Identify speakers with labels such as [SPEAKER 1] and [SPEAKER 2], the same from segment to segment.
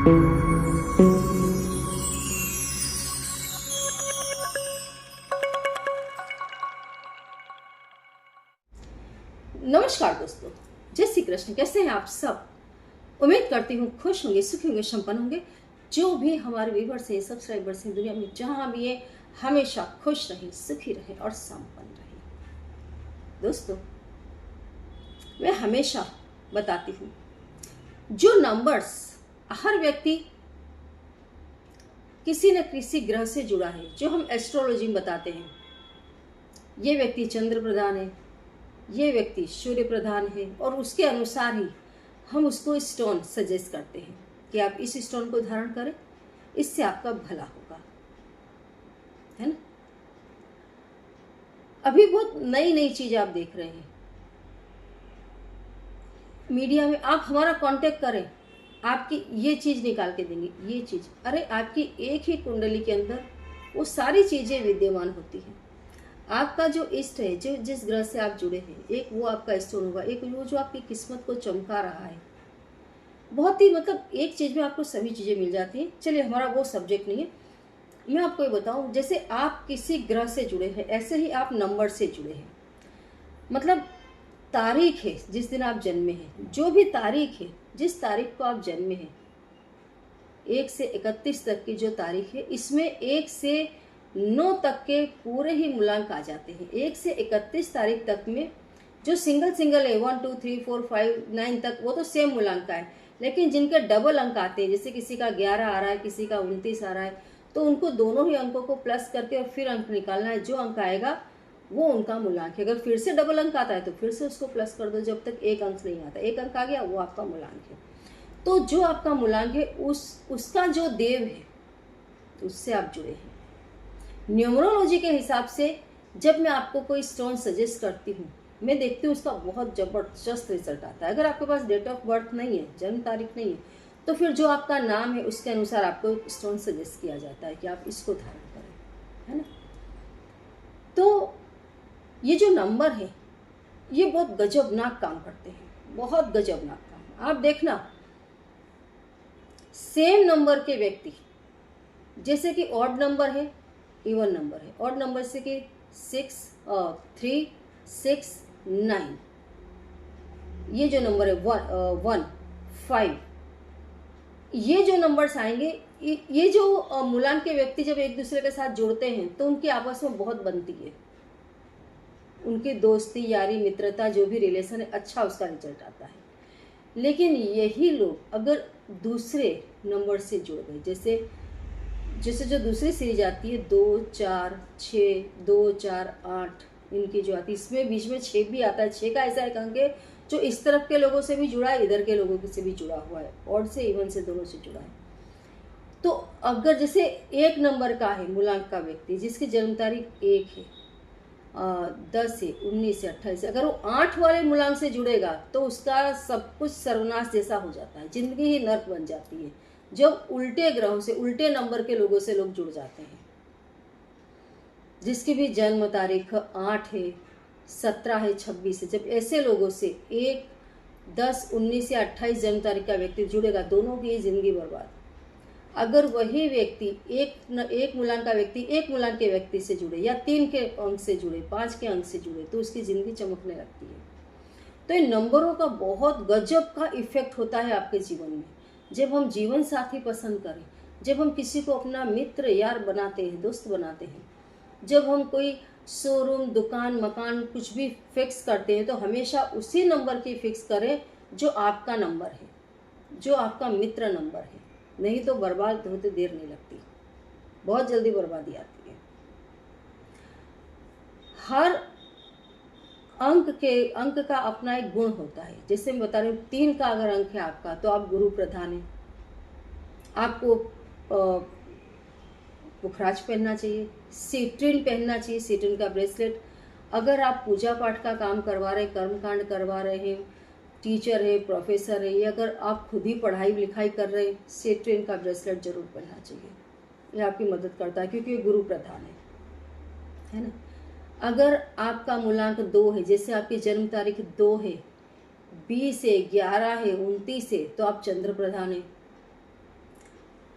[SPEAKER 1] नमस्कार दोस्तों, जय श्री कृष्ण। कैसे हैं आप सब? उम्मीद करती हूँ खुश होंगे, सुखी होंगे, संपन्न होंगे। जो भी हमारे व्यूवर्स हैं, सब्सक्राइबर्स हैं, दुनिया में जहाँ भी है, हमेशा खुश रहें, सुखी रहें और संपन्न रहें। दोस्तों, मैं हमेशा बताती हूँ, जो नंबर्स हर व्यक्ति किसी न किसी ग्रह से जुड़ा है, जो हम एस्ट्रोलॉजी में बताते हैं, ये व्यक्ति चंद्र प्रधान है, ये व्यक्ति सूर्य प्रधान है, और उसके अनुसार ही हम उसको स्टोन सजेस्ट करते हैं कि आप इस स्टोन को धारण करें, इससे आपका भला होगा, है ना। अभी बहुत नई नई चीज आप देख रहे हैं मीडिया में। आप हमारा कांटेक्ट करें, आपकी ये चीज निकाल के देंगे, ये चीज। अरे आपकी एक ही कुंडली के अंदर वो सारी चीजें विद्यमान होती हैं। आपका जो इष्ट है, जो जिस ग्रह से आप जुड़े हैं, एक वो आपका स्टोन होगा, एक वो जो आपकी किस्मत को चमका रहा है। बहुत ही मतलब एक चीज में आपको सभी चीजें मिल जाती हैं। चलिए, हमारा वो सब्जेक्ट नहीं है। मैं आपको ये बताऊं, जैसे आप किसी ग्रह से जुड़े हैं, ऐसे ही आप नंबर से जुड़े हैं। मतलब तारीख है जिस दिन आप जन्मे हैं, जो भी तारीख है, जिस तारीख को आप जन्मे हैं, 1 से 31 तक की जो तारीख है, इसमें 1 से 9 तक के पूरे ही मूलांक आ जाते हैं। 1 से 31 तारीख तक में जो सिंगल है 1 2 3 4 5 9 तक, वो तो सेम मूलांक का है। लेकिन जिनके डबल अंक आते हैं, जैसे किसी का 11 आ रहा है, किसी का 29 आ रहा है, तो उनको दोनों ही अंकों को प्लस करके और फिर अंक निकालना है। जो अंक आएगा वो उनका मूलांक है। अगर फिर से डबल अंक आता है तो फिर से उसको प्लस कर दो, जब तक एक अंक नहीं आता। एक अंक आ गया, वो आपका मूलांक है। तो जो आपका मूलांक है, उसका जो देव है, उससे आप जुड़े हैं। न्यूमरोलॉजी के हिसाब से जब मैं आपको कोई स्टोन सजेस्ट करती हूँ, मैं देखती हूँ उसका बहुत ज़बरदस्त रिजल्ट आता है। अगर आपके पास डेट ऑफ बर्थ नहीं है, जन्म तारीख नहीं है, तो फिर जो आपका नाम है उसके अनुसार आपको स्टोन सजेस्ट किया जाता है कि आप इसको धारण करें, है ना। तो ये जो नंबर है, ये बहुत गजबनाक काम करते हैं, बहुत गजबनाक काम। आप देखना, सेम नंबर के व्यक्ति, जैसे कि ऑड नंबर है, इवन नंबर है। ऑड नंबर से कि 6 3 6 9, ये जो नंबर है 1 5, ये जो नंबर्स आएंगे, ये जो मूलांक के व्यक्ति जब एक दूसरे के साथ जुड़ते हैं तो उनकी आपस में बहुत बनती है। उनकी दोस्ती, यारी, मित्रता, जो भी रिलेशन है, अच्छा उसका रिजल्ट आता है। लेकिन यही लोग अगर दूसरे नंबर से जुड़ गए, जैसे जो दूसरी सीरीज आती है 2 4 6 2 4 8, इनकी जो आती है, इसमें बीच में 6 भी आता है। 6 का ऐसा एक अंक है जो इस तरफ के लोगों से भी जुड़ा है, इधर के लोगों से भी जुड़ा हुआ है, ऑड से इवन से दोनों से जुड़ा है। तो अगर जैसे एक नंबर का है मूलांक का व्यक्ति, जिसकी जन्म तारीख 1 है, 10 है, 19 है, 28 है, अगर वो 8 वाले मूलांक से जुड़ेगा तो उसका सब कुछ सर्वनाश जैसा हो जाता है, जिंदगी ही नर्क बन जाती है। जब उल्टे ग्रहों से, उल्टे नंबर के लोगों से लोग जुड़ जाते हैं, जिसकी भी जन्म तारीख 8 है, 17 है, 26 है, जब ऐसे लोगों से 1 10 19 या 28 जन्म तारीख का व्यक्ति जुड़ेगा, दोनों की जिंदगी बर्बाद। अगर वही व्यक्ति एक मूलांक का व्यक्ति एक मूलांक के व्यक्ति से जुड़े, या 3 के अंक से जुड़े, 5 के अंक से जुड़े, तो उसकी जिंदगी चमकने लगती है। तो इन नंबरों का बहुत गजब का इफेक्ट होता है आपके जीवन में। जब हम जीवन साथी पसंद करें, जब हम किसी को अपना मित्र यार बनाते हैं, दोस्त बनाते हैं, जब हम कोई शोरूम, दुकान, मकान कुछ भी फिक्स करते हैं, तो हमेशा उसी नंबर की फिक्स करें जो आपका नंबर है, जो आपका मित्र नंबर है। नहीं तो बर्बाद होते देर नहीं लगती, बहुत जल्दी बर्बादी आती है। हर अंक का अपना एक गुण होता है। जैसे मैं बता रही हूँ, 3 का अगर अंक है आपका, तो आप गुरु प्रधान हैं। आपको पुखराज पहनना चाहिए, सिट्रिन पहनना चाहिए, सिट्रिन का ब्रेसलेट। अगर आप पूजा पाठ का काम करवा रहे, कर्मकांड करवा रहे हैं, टीचर है, प्रोफेसर है, या अगर आप खुद ही पढ़ाई लिखाई कर रहे हैं, सिट्रिन का ब्रेसलेट जरूर पहनना चाहिए। ये आपकी मदद करता है, क्योंकि ये गुरु प्रधान है ना। अगर आपका मूलांक 2 है, जैसे आपकी जन्म तारीख 2 है, 20 है, 11 है, 29 है, तो आप चंद्र प्रधान है।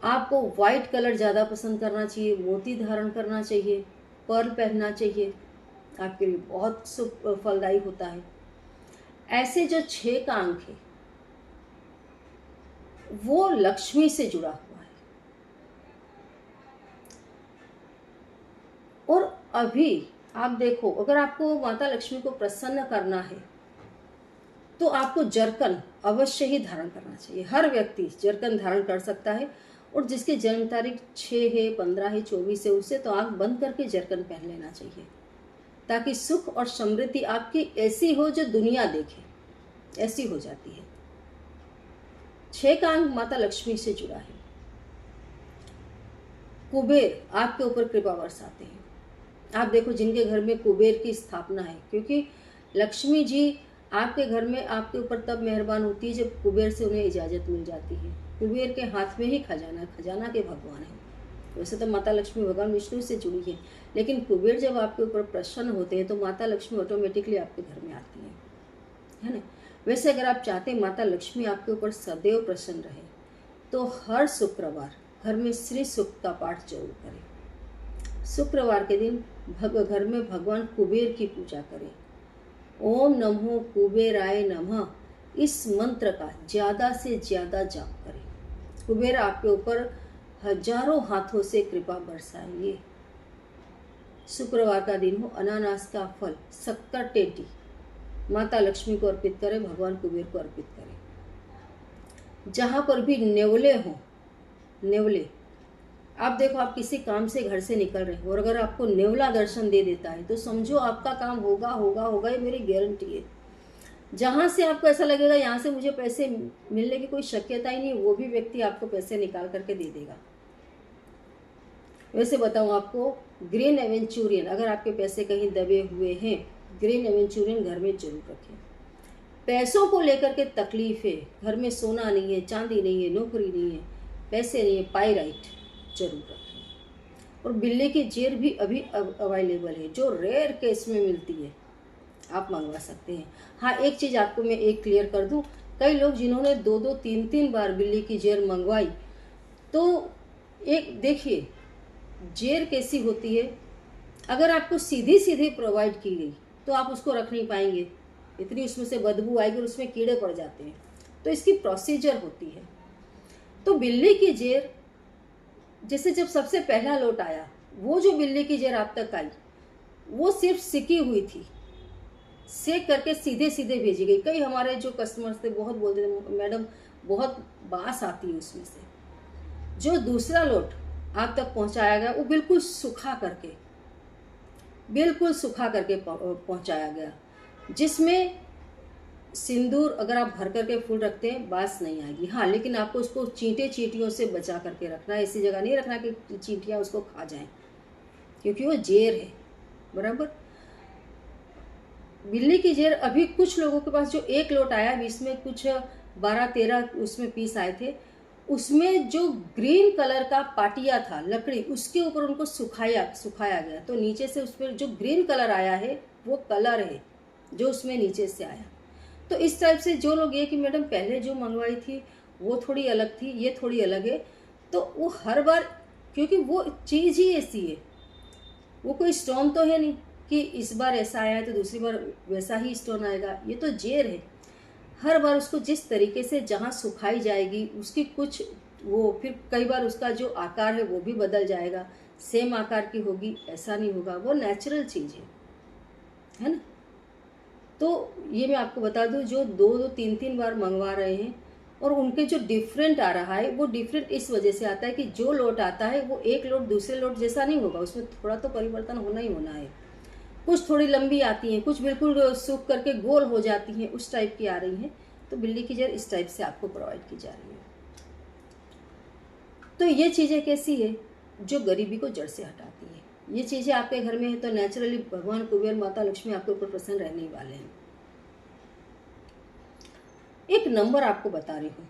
[SPEAKER 1] आपको वाइट कलर ज़्यादा पसंद करना चाहिए, मोती धारण करना चाहिए, पर्ल पहनना चाहिए, आपके लिए बहुत फलदायी होता है। ऐसे जो 6 का अंक है वो लक्ष्मी से जुड़ा हुआ है। और अभी आप देखो, अगर आपको माता लक्ष्मी को प्रसन्न करना है तो आपको जरकन अवश्य ही धारण करना चाहिए। हर व्यक्ति जरकन धारण कर सकता है, और जिसकी जन्म तारीख 6 है, 15 है, 24 है, उसे तो आंख बंद करके जरकन पहन लेना चाहिए, ताकि सुख और समृद्धि आपकी ऐसी हो जो दुनिया देखे, ऐसी हो जाती है। 6 का अंक माता लक्ष्मी से जुड़ा है। कुबेर आपके ऊपर कृपा बरसाते हैं। आप देखो, जिनके घर में कुबेर की स्थापना है, क्योंकि लक्ष्मी जी आपके घर में आपके ऊपर तब मेहरबान होती है जब कुबेर से उन्हें इजाज़त मिल जाती है। कुबेर के हाथ में ही खजाना, खजाना के भगवान है। वैसे तो माता लक्ष्मी भगवान विष्णु से जुड़ी है, लेकिन कुबेर जब आपके ऊपर प्रसन्न होते हैं तो माता लक्ष्मी ऑटोमेटिकली आपके घर में आती है ना। वैसे अगर आप चाहते हैं माता लक्ष्मी आपके ऊपर सदैव प्रसन्न रहे, तो हर शुक्रवार घर में श्री सूक्त का पाठ जरूर करें। शुक्रवार के दिन घर में भगवान कुबेर की पूजा करें। ओम नमो कुबेराय नमः, इस मंत्र का ज़्यादा से ज़्यादा जाप करें। कुबेर आपके ऊपर हजारों हाथों से कृपा बरसाएंगे। शुक्रवार का दिन हो, अनानास का फल, शक्कर टेटी माता लक्ष्मी को अर्पित करें, भगवान कुबेर को अर्पित करें। जहाँ पर भी नेवले हों, नेवले, आप देखो, आप किसी काम से घर से निकल रहे हो और अगर आपको नेवला दर्शन दे देता है तो समझो आपका काम होगा होगा होगा, ये मेरी गारंटी है। जहाँ से आपको ऐसा लगेगा यहाँ से मुझे पैसे मिलने की कोई शक्यता ही नहीं, वो भी व्यक्ति आपको पैसे निकाल करके दे देगा। वैसे बताऊँ आपको, ग्रीन एवेंचुरियन, अगर आपके पैसे कहीं दबे हुए हैं, ग्रीन एवेंचुरियन घर में जरूर रखें। पैसों को लेकर के तकलीफ है, घर में सोना नहीं है, चांदी नहीं है, नौकरी नहीं है, पैसे नहीं है, पाइराइट जरूर रखें। और बिल्ली की जेर भी अभी अवेलेबल है, जो रेयर केस में मिलती है, आप मंगवा सकते हैं। हाँ, एक चीज़ आपको मैं एक क्लियर कर दूं, कई लोग जिन्होंने 2-2, 3-3 बार बिल्ली की जेर मंगवाई, तो एक देखिए जेर कैसी होती है। अगर आपको सीधी सीधी प्रोवाइड की गई तो आप उसको रख नहीं पाएंगे, इतनी उसमें से बदबू आएगी और उसमें कीड़े पड़ जाते हैं, तो इसकी प्रोसीजर होती है। तो बिल्ली की जेर, जैसे जब सबसे पहला लोट आया, वो जो बिल्ली की जेर आप तक आई वो सिर्फ सिकी हुई थी, सेक करके सीधे सीधे भेजी गई। कई हमारे जो कस्टमर्स थे बहुत बोलते थे, मैडम बहुत बास आती है उसमें से। जो दूसरा लोट आप तक पहुंचाया गया वो बिल्कुल सुखा करके पहुंचाया गया, जिसमें सिंदूर अगर आप भर करके फूल रखते हैं बास नहीं आएगी। हाँ, लेकिन आपको उसको चींटियों से बचा करके रखना है, ऐसी जगह नहीं रखना कि चींटियाँ उसको खा जाएं, क्योंकि वो जेर है। बराबर, बिल्ली की जेर अभी कुछ लोगों के पास जो एक लोट आया, इसमें कुछ 12-13 उसमें पीस आए थे, उसमें जो ग्रीन कलर का पाटिया था, लकड़ी, उसके ऊपर उनको सुखाया गया, तो नीचे से उस पर जो ग्रीन कलर आया है वो कलर है जो उसमें नीचे से आया। तो इस टाइप से जो लोग ये कि मैडम पहले जो मंगवाई थी वो थोड़ी अलग थी, ये थोड़ी अलग है, तो वो हर बार, क्योंकि वो चीज़ ही ऐसी है, वो कोई स्टोन तो है नहीं कि इस बार ऐसा आया है तो दूसरी बार वैसा ही स्टोन आएगा, ये तो जेर है। हर बार उसको जिस तरीके से जहाँ सुखाई जाएगी उसकी कुछ वो, फिर कई बार उसका जो आकार है वो भी बदल जाएगा, सेम आकार की होगी ऐसा नहीं होगा, वो नेचुरल चीज़ है ना। तो ये मैं आपको बता दूं, जो 2-2, 3-3 बार मंगवा रहे हैं और उनके जो डिफरेंट आ रहा है, वो डिफरेंट इस वजह से आता है कि जो लोट आता है वो एक लोट दूसरे लोट जैसा नहीं होगा, उसमें थोड़ा तो परिवर्तन होना ही होना है। कुछ थोड़ी लंबी आती हैं, कुछ बिल्कुल सूख करके गोल हो जाती हैं, उस टाइप की आ रही हैं। तो बिल्ली की जेर इस टाइप से आपको प्रोवाइड की जा रही है। तो ये चीज़ें कैसी है, जो गरीबी को जड़ से हटाती है। ये चीज़ें आपके घर में है तो नेचुरली भगवान कुबेर, माता लक्ष्मी आपके ऊपर प्रसन्न रहने वाले हैं। एक नंबर आपको बता रही हूँ,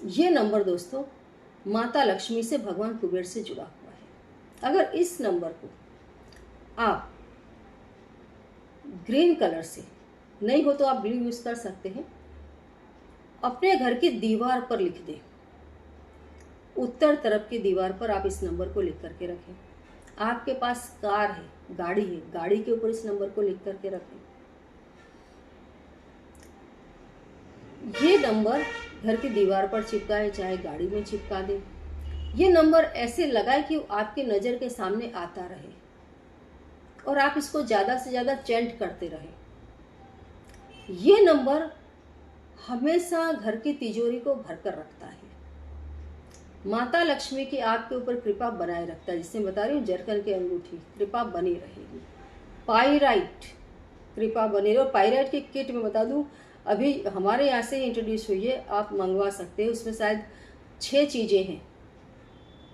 [SPEAKER 1] ये नंबर दोस्तों माता लक्ष्मी से, भगवान कुबेर से जुड़ा हुआ है। अगर इस नंबर को आप ग्रीन कलर से, नहीं हो तो आप ब्लू यूज कर सकते हैं, अपने घर की दीवार पर लिख दें, उत्तर तरफ की दीवार पर आप इस नंबर को लिख करके रखें। आपके पास कार है, गाड़ी है, गाड़ी के ऊपर इस नंबर को लिख करके रखें। ये नंबर घर की दीवार पर चिपकाए, चाहे गाड़ी में चिपका दें। ये नंबर ऐसे लगाए कि आपकी नज़र के सामने आता रहे और आप इसको ज़्यादा से ज़्यादा चेंट करते रहें। ये नंबर हमेशा घर की तिजोरी को भरकर रखता है। माता लक्ष्मी की आपके ऊपर कृपा बनाए रखता है। जिससे बता रही हूँ, जरकन की अंगूठी कृपा बनी रहेगी। पाइराइट कृपा बनी रहे। पाइराइट की किट में बता दूँ, अभी हमारे यहाँ से इंट्रोड्यूस हुई है, आप मंगवा सकते हैं। उसमें शायद 6 चीज़ें हैं।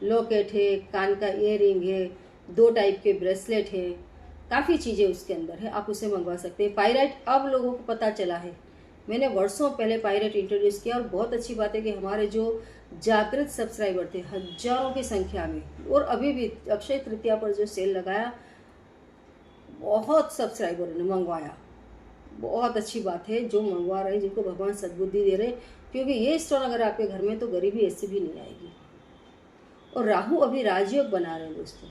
[SPEAKER 1] लॉकेट है, कान का इयररिंग है, 2 टाइप के ब्रेसलेट है, काफ़ी चीज़ें उसके अंदर है, आप उसे मंगवा सकते हैं। पाइराइट अब लोगों को पता चला है। मैंने वर्षों पहले पाइरेट इंट्रोड्यूस किया और बहुत अच्छी बात है कि हमारे जो जागृत सब्सक्राइबर थे हजारों की संख्या में, और अभी भी अक्षय तृतीया पर जो सेल लगाया बहुत सब्सक्राइबरों ने मंगवाया। बहुत अच्छी बात है जो मंगवा रहे हैं, जिनको भगवान सद्बुद्धि दे रहे हैं, क्योंकि ये स्टोन अगर आपके घर में तो गरीबी ऐसी भी नहीं आएगी। और राहु अभी राजयोग बना रहे हैं दोस्तों,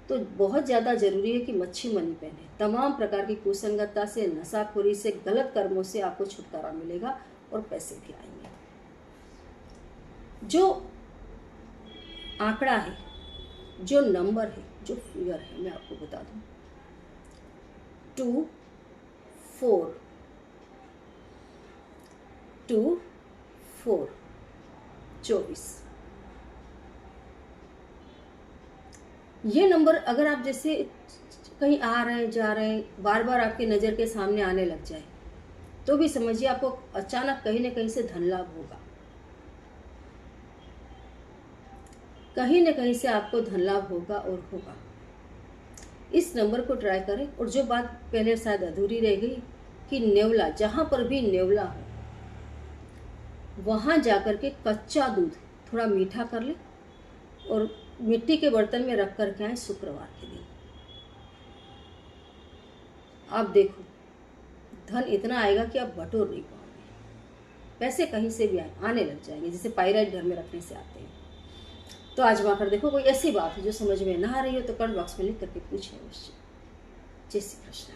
[SPEAKER 1] तो बहुत ज़्यादा जरूरी है कि मच्छी मनी पहने। तमाम प्रकार की कुसंगतता से, नशाखोरी से, गलत कर्मों से आपको छुटकारा मिलेगा और पैसे भी आएंगे। जो आंकड़ा है, जो नंबर है, जो फिगर है, मैं आपको बता दूं, 2 4 2 4 24। ये नंबर अगर आप जैसे कहीं आ रहे हैं, जा रहे हैं, बार बार आपकी नज़र के सामने आने लग जाए तो भी समझिए आपको अचानक कहीं ना कहीं से धन लाभ होगा। कहीं ना कहीं से आपको धन लाभ होगा और होगा। इस नंबर को ट्राई करें। और जो बात पहले शायद अधूरी रह गई कि नेवला, जहाँ पर भी नेवला हो वहाँ जाकर के कच्चा दूध थोड़ा मीठा कर ले और मिट्टी के बर्तन में रख करके आए शुक्रवार के दिन। आप देखो धन इतना आएगा कि आप बटोर नहीं पाओगे। पैसे कहीं से भी आने लग जाएंगे, जैसे पाइराइट घर में रखने से आते हैं। तो आजमा कर देखो। कोई ऐसी बात है जो समझ में ना आ रही हो तो कमेंट बॉक्स में लिख करके पूछें अवश्य। जय श्री कृष्ण।